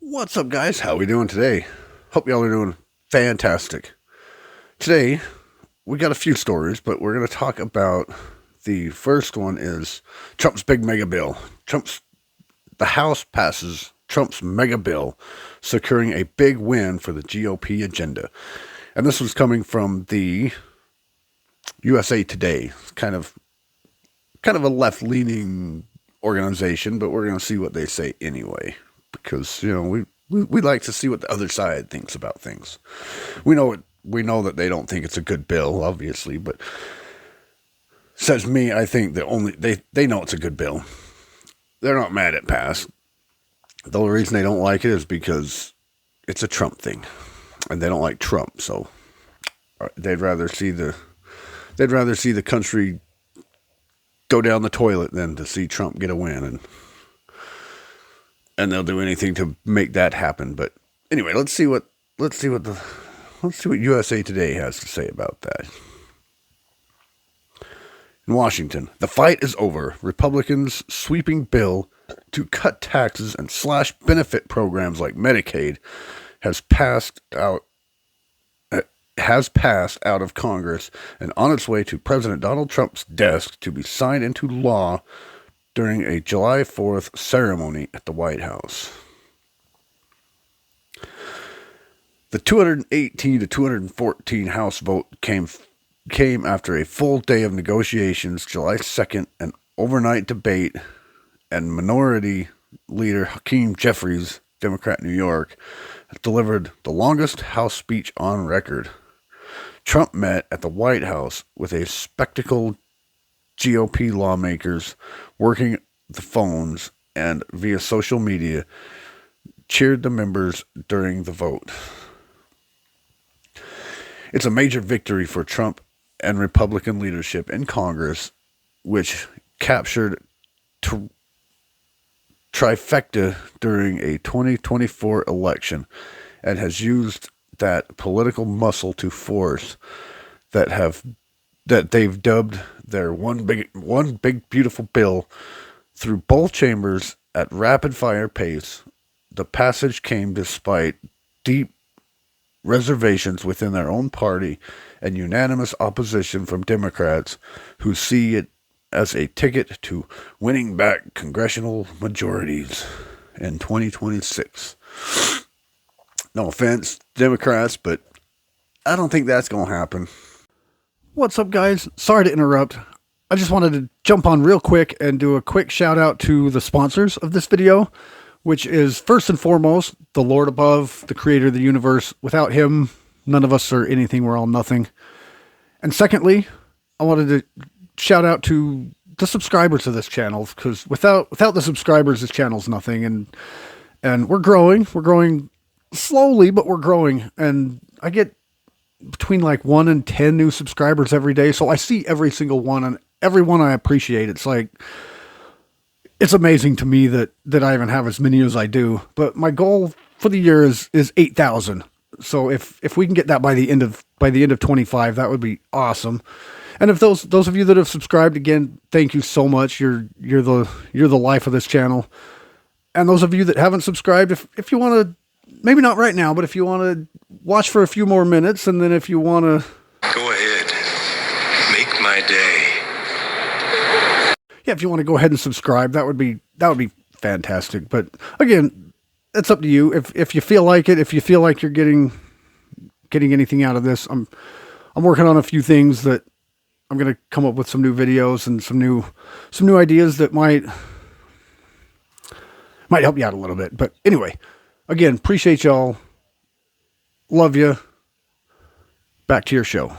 What's up, guys? How we doing today? Hope y'all are doing fantastic. Today, we got a few stories, but we're going to talk about the first one is Trump's big mega bill. The House passes Trump's mega bill, securing a big win for the GOP agenda. And this was coming from the USA Today, kind of a left-leaning organization, but we're going to see what they say anyway. Because, we like to see what the other side thinks about things. We know that they don't think it's a good bill, obviously, but says me, I think that they know it's a good bill. They're not mad it passed. The only reason they don't like it is because it's a Trump thing, and they don't like Trump, so they'd rather see the country go down the toilet than to see Trump get a win, and they'll do anything to make that happen. But anyway, let's see what USA Today has to say about that. In Washington, the fight is over. Republicans' sweeping bill to cut taxes and slash benefit programs like Medicaid has passed out of Congress and on its way to President Donald Trump's desk to be signed into law during a July 4th ceremony at the White House. The 218 to 214 House vote came after a full day of negotiations July 2nd, an overnight debate, and Minority Leader Hakeem Jeffries, Democrat New York, delivered the longest House speech on record. Trump met at the White House with a spectacled GOP lawmakers working the phones and via social media, cheered the members during the vote. It's a major victory for Trump and Republican leadership in Congress, which captured trifecta during a 2024 election and has used that political muscle to force that they've dubbed their one big beautiful bill through both chambers at rapid fire pace. The passage came despite deep reservations within their own party and unanimous opposition from Democrats who see it as a ticket to winning back congressional majorities in 2026. No offense, Democrats, but I don't think that's going to happen. What's up, guys? Sorry to interrupt. I just wanted to jump on real quick and do a quick shout out to the sponsors of this video, which is first and foremost, the Lord above, the creator of the universe. Without him, none of us are anything. We're all nothing. And secondly, I wanted to shout out to the subscribers of this channel, because without the subscribers, this channel's nothing. And we're growing. We're growing slowly, but we're growing. And I get between like 1 and 10 new subscribers every day. So I see every single one, and every one I appreciate. It's amazing to me that I even have as many as I do. But my goal for the year is 8,000. So if we can get that by the end of 25, that would be awesome. And if those of you that have subscribed, again, thank you so much. You're the life of this channel. And those of you that haven't subscribed, if you want to, maybe not right now, but if you want to watch for a few more minutes, and then if you want to go ahead, make my day. Yeah, if you want to go ahead and subscribe, that would be fantastic. But again, it's up to you. If you feel like it, if you feel like you're getting anything out of this, I'm working on a few things that I'm going to come up with some new videos and some new ideas that might help you out a little bit. But anyway, again, appreciate y'all. Love you. Back to your show.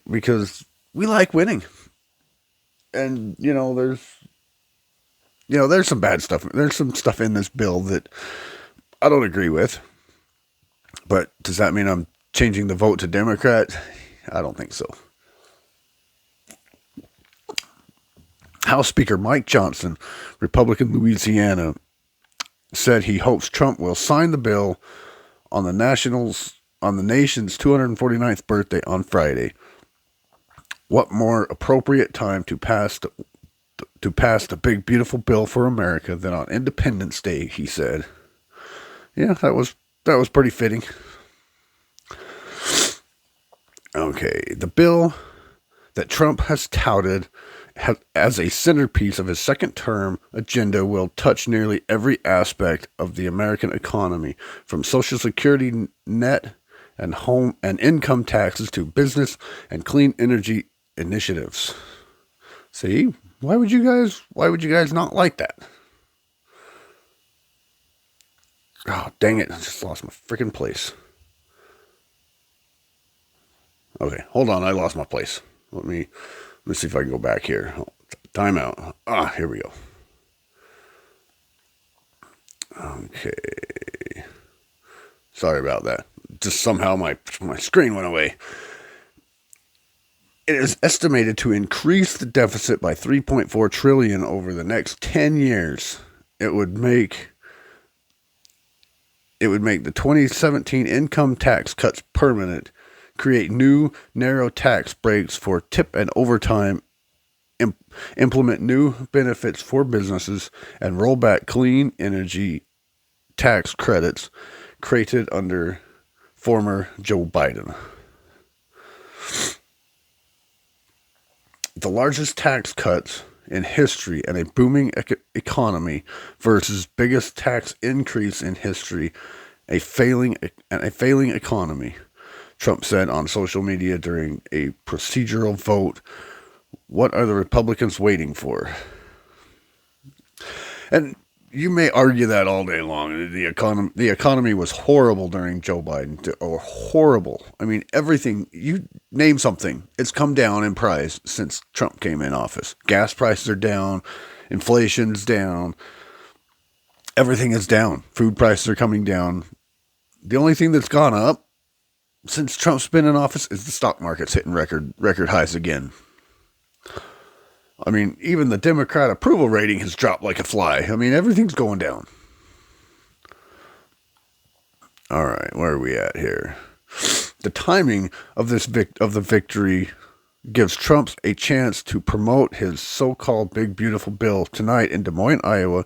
Because we like winning. And, there's some bad stuff. There's some stuff in this bill that I don't agree with. But does that mean I'm changing the vote to Democrat? I don't think so. House Speaker Mike Johnson, Republican Louisiana, said he hopes Trump will sign the bill on the nation's 249th birthday on Friday. What more appropriate time to pass to pass the big beautiful bill for America than on Independence Day, he said. Yeah, that was pretty fitting. Okay, the bill that Trump has touted as a centerpiece of his second term agenda will touch nearly every aspect of the American economy, from Social Security net and home and income taxes to business and clean energy initiatives. See, why would you guys not like that? Oh, dang it, I just lost my freaking place. Okay, hold on, I lost my place. Let me see if I can go back here. Time out. Here we go. Okay. Sorry about that. Just somehow my screen went away. It is estimated to increase the deficit by 3.4 trillion over the next 10 years. It would make the 2017 income tax cuts permanent, create new narrow tax breaks for tip and overtime, implement new benefits for businesses, and roll back clean energy tax credits created under former Joe Biden. The largest tax cuts in history and a booming economy versus biggest tax increase in history, a failing economy, Trump said on social media during a procedural vote. What are the Republicans waiting for? And you may argue that all day long. The economy was horrible during Joe Biden. Or horrible. I mean, everything, you name something, it's come down in price since Trump came in office. Gas prices are down. Inflation's down. Everything is down. Food prices are coming down. The only thing that's gone up since Trump's been in office is the stock market's hitting record highs again. I mean, even the Democrat approval rating has dropped like a fly. I mean, everything's going down. All right, where are we at here? The timing of the victory gives Trump a chance to promote his so-called big beautiful bill tonight in Des Moines, Iowa,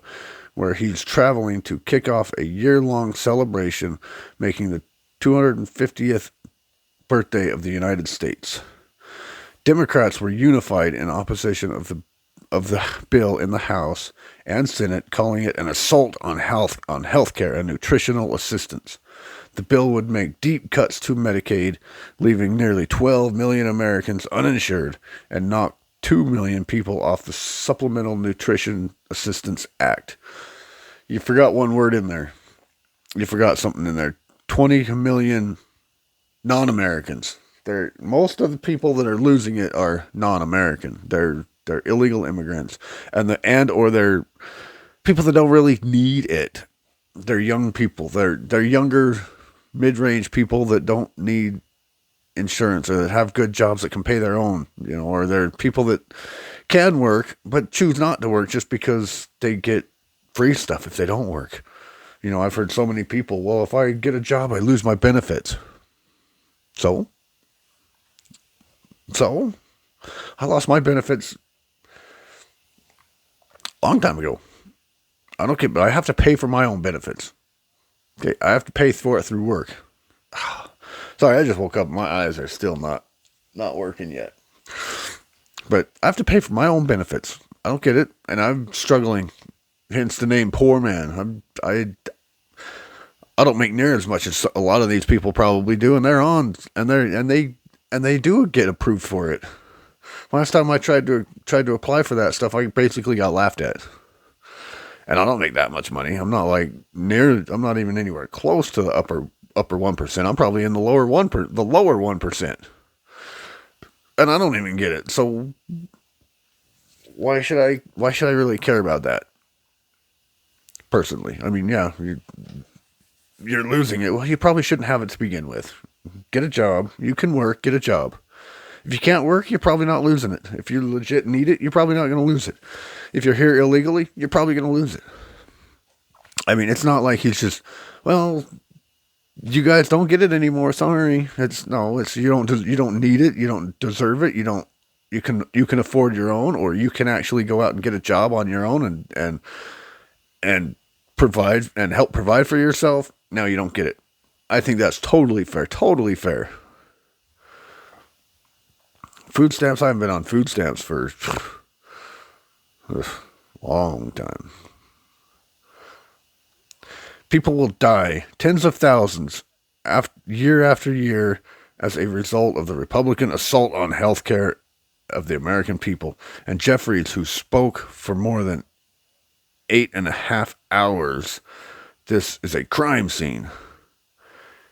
where he's traveling to kick off a year-long celebration, making the 250th birthday of the United States. Democrats were unified in opposition of the bill in the House and Senate, calling it an assault on health care and nutritional assistance. The bill would make deep cuts to Medicaid, leaving nearly 12 million Americans uninsured, and knock 2 million people off the Supplemental Nutrition Assistance Act. You forgot one word in there. You forgot something in there. 20 million non-Americans. Most of the people that are losing it are non-American. They're illegal immigrants, or they're people that don't really need it. They're young people. They're younger, mid-range people that don't need insurance, or that have good jobs that can pay their own. Or they're people that can work but choose not to work just because they get free stuff if they don't work. I've heard so many people. Well, if I get a job, I lose my benefits. So I lost my benefits a long time ago. I don't care, but I have to pay for my own benefits. Okay, I have to pay for it through work. Sorry, I just woke up. My eyes are still not working yet. But I have to pay for my own benefits. I don't get it, and I'm struggling. Hence the name Poor Man. I don't make near as much as a lot of these people probably do, and they're on, and they do get approved for it. Last time I tried to apply for that stuff, I basically got laughed at. And I don't make that much money. I'm not even anywhere close to the upper 1%. I'm probably in the lower 1%. And I don't even get it. So why should I really care about that? Personally. I mean, yeah, you're losing it. Well, you probably shouldn't have it to begin with. Get a job. You can work, get a job. If you can't work, you're probably not losing it. If you legit need it, you're probably not going to lose it. If you're here illegally, you're probably going to lose it. I mean, it's not like he's just, well, you guys don't get it anymore. Sorry. You don't need it. You don't deserve it. You don't. you can afford your own, or you can actually go out and get a job on your own and provide and help provide for yourself. Now you don't get it. I think that's totally fair. Totally fair. Food stamps. I haven't been on food stamps for a long time. People will die, tens of thousands, year after year, as a result of the Republican assault on health care of the American people. And Jeffries, who spoke for more than 8.5 hours, this is a crime scene.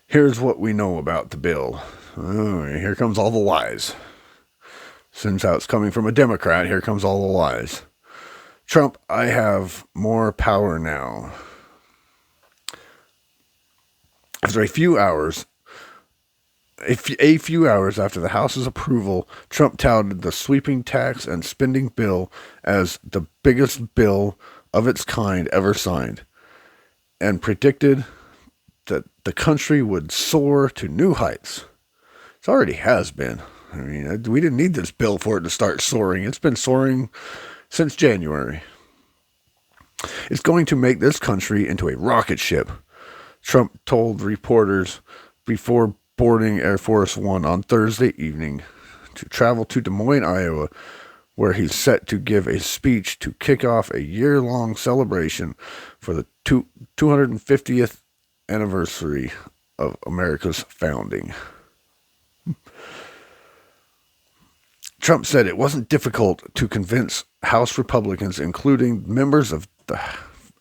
Here's what we know about the bill. Oh, here comes all the lies. Since how it's coming from a Democrat, here comes all the lies. Trump, I have more power now. After a few hours after the House's approval, Trump touted the sweeping tax and spending bill as the biggest bill of its kind ever signed, and predicted that the country would soar to new heights. It already has been. I mean, we didn't need this bill for it to start soaring. It's been soaring since January. It's going to make this country into a rocket ship, Trump told reporters before boarding Air Force One on Thursday evening to travel to Des Moines, Iowa, where he's set to give a speech to kick off a year-long celebration for the 250th anniversary of America's founding. Trump said it wasn't difficult to convince House Republicans, including members of the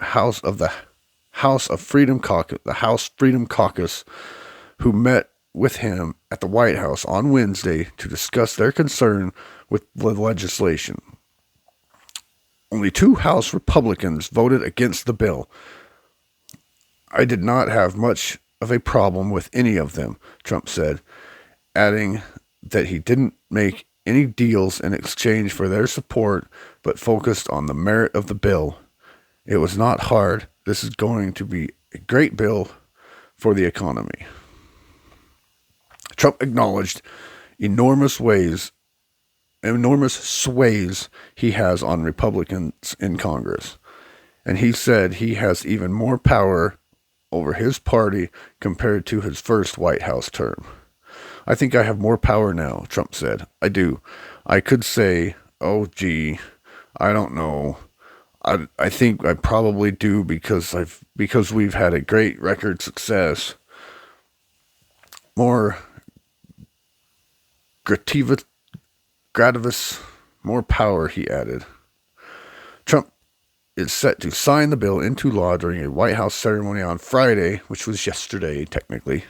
House Freedom Caucus, who met with him at the White House on Wednesday to discuss their concern with the legislation. Only 2 House Republicans voted against the bill. I did not have much of a problem with any of them, Trump said, adding that he didn't make any deals in exchange for their support, but focused on the merit of the bill. It was not hard. This is going to be a great bill for the economy. Trump acknowledged enormous sways he has on Republicans in Congress, and he said he has even more power over his party compared to his first White House term. I think I have more power now, Trump said. I do. I could say, oh, gee, I don't know. I think I probably do because we've had a great record success. More grativis, more power, he added. Trump is set to sign the bill into law during a White House ceremony on Friday, which was yesterday, technically,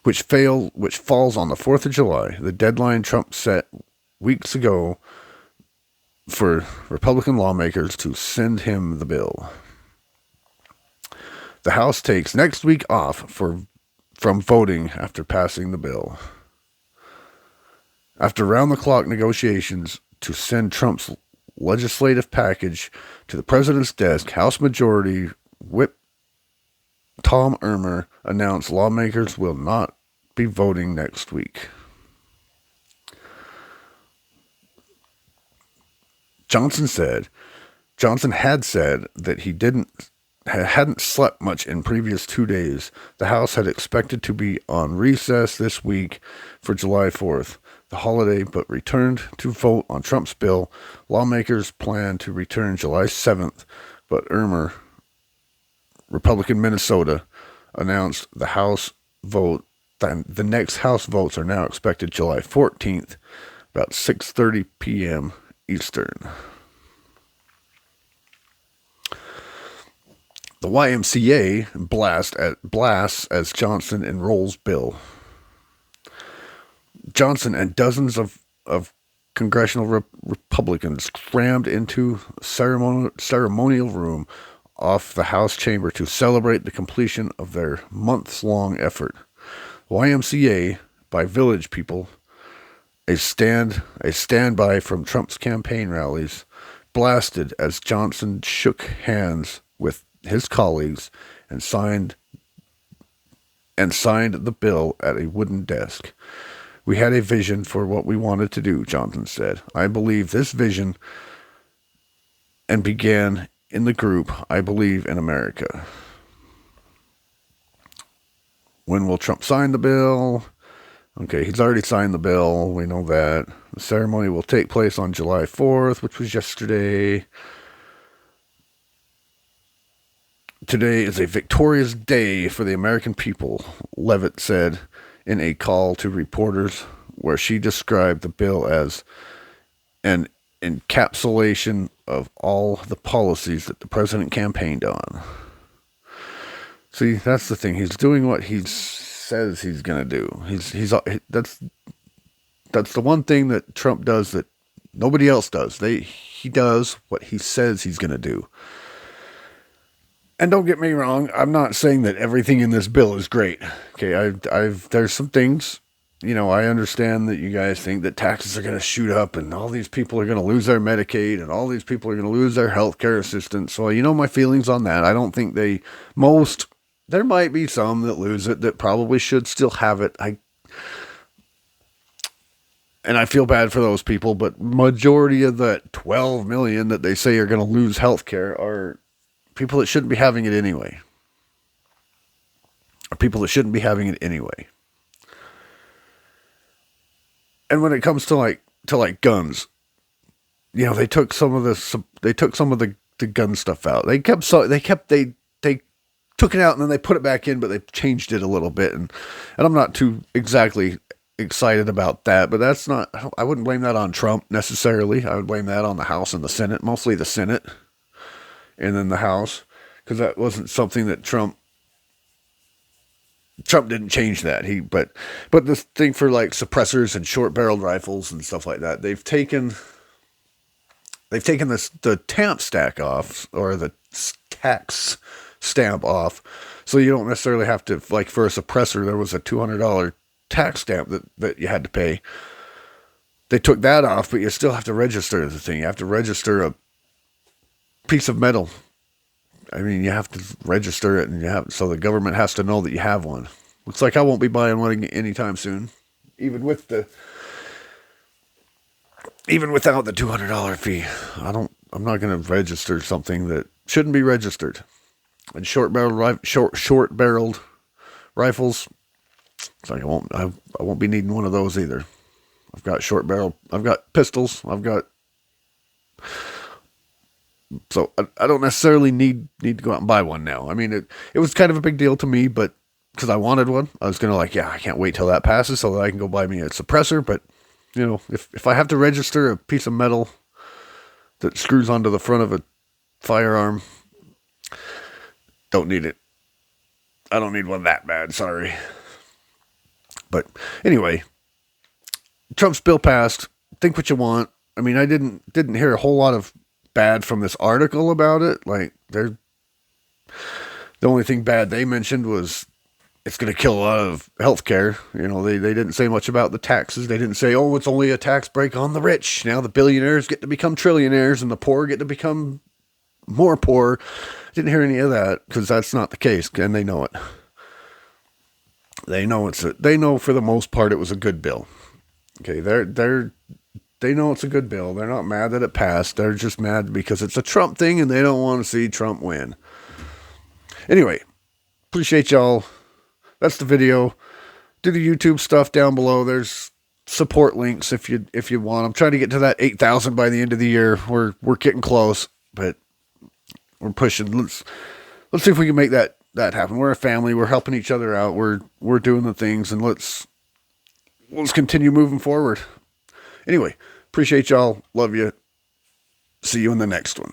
which falls on the 4th of July, the deadline Trump set weeks ago for Republican lawmakers to send him the bill. The House takes next week off from voting after passing the bill. After round-the-clock negotiations to send Trump's legislative package to the president's desk, House Majority Whip Tom Emmer announced lawmakers will not be voting next week. Johnson had said that he hadn't slept much in previous 2 days. The House had expected to be on recess this week for July 4th, the holiday, but returned to vote on Trump's bill. Lawmakers plan to return July 7th, but Emmer, Republican Minnesota, announced the next House votes are now expected July 14th, about 6:30 p.m. Eastern. The YMCA blasts as Johnson enrolls bill. Johnson and dozens of congressional Republicans crammed into a ceremonial room off the House chamber to celebrate the completion of their months-long effort. YMCA, by Village People, a standby from Trump's campaign rallies, blasted as Johnson shook hands with his colleagues and signed the bill at a wooden desk. We had a vision for what we wanted to do, Johnson said. I believe this vision and began in the group, I believe in America. When will Trump sign the bill? Okay, he's already signed the bill. We know that. The ceremony will take place on July 4th, which was yesterday. Today is a victorious day for the American people, Levitt said in a call to reporters, where she described the bill as an encapsulation of all the policies that the president campaigned on. See, that's the thing. He's doing what he says he's going to do. That's the one thing that Trump does that nobody else does. He does what he says he's going to do. And don't get me wrong, I'm not saying that everything in this bill is great. Okay, there's some things, I understand that you guys think that taxes are going to shoot up and all these people are going to lose their Medicaid and all these people are going to lose their health care assistance. So, my feelings on that. I don't think there might be some that lose it that probably should still have it. And I feel bad for those people, but majority of the 12 million that they say are going to lose health care are people that shouldn't be having it anyway. Or people that shouldn't be having it anyway. And when it comes to like guns, they took some of the gun stuff out. They took it out and then they put it back in, but they changed it a little bit. And I'm not too exactly excited about that, but I wouldn't blame that on Trump necessarily. I would blame that on the House and the Senate, mostly the Senate and then the House, because that wasn't something that Trump didn't change that. But this thing for like suppressors and short-barreled rifles and stuff like that, they've taken the tamp stack off, or the tax stamp off, so you don't necessarily have to, like for a suppressor, there was a $200 tax stamp that you had to pay. They took that off, but you still have to register the thing. You have to register a piece of metal. I mean, you have to register it, and so the government has to know that you have one. Looks like I won't be buying one anytime soon, even without the $200 fee. I'm not going to register something that shouldn't be registered. And short-barreled rifles, it's like I won't be needing one of those either. I've got pistols, so I don't necessarily need to go out and buy one now. I mean, it was kind of a big deal to me, but because I wanted one, I was going to I can't wait till that passes so that I can go buy me a suppressor. But, if I have to register a piece of metal that screws onto the front of a firearm, don't need it. I don't need one that bad, sorry. But anyway, Trump's bill passed. Think what you want. I mean, I didn't hear a whole lot of bad from this article about it. Like, the only thing bad they mentioned was it's going to kill a lot of healthcare. They didn't say much about the taxes. They didn't say, oh, it's only a tax break on the rich. Now the billionaires get to become trillionaires and the poor get to become more poor. Didn't hear any of that, because that's not the case, and they know it. They know for the most part it was a good bill. Okay, they know it's a good bill. They're not mad that it passed. They're just mad because it's a Trump thing and they don't want to see Trump win. Anyway, appreciate y'all. That's the video. Do the YouTube stuff down below. There's support links if you want. I'm trying to get to that 8,000 by the end of the year. We're getting close, but we're pushing. Let's see if we can make that happen. We're a family. We're helping each other out. We're doing the things, and let's continue moving forward. Anyway, appreciate y'all. Love you. See you in the next one.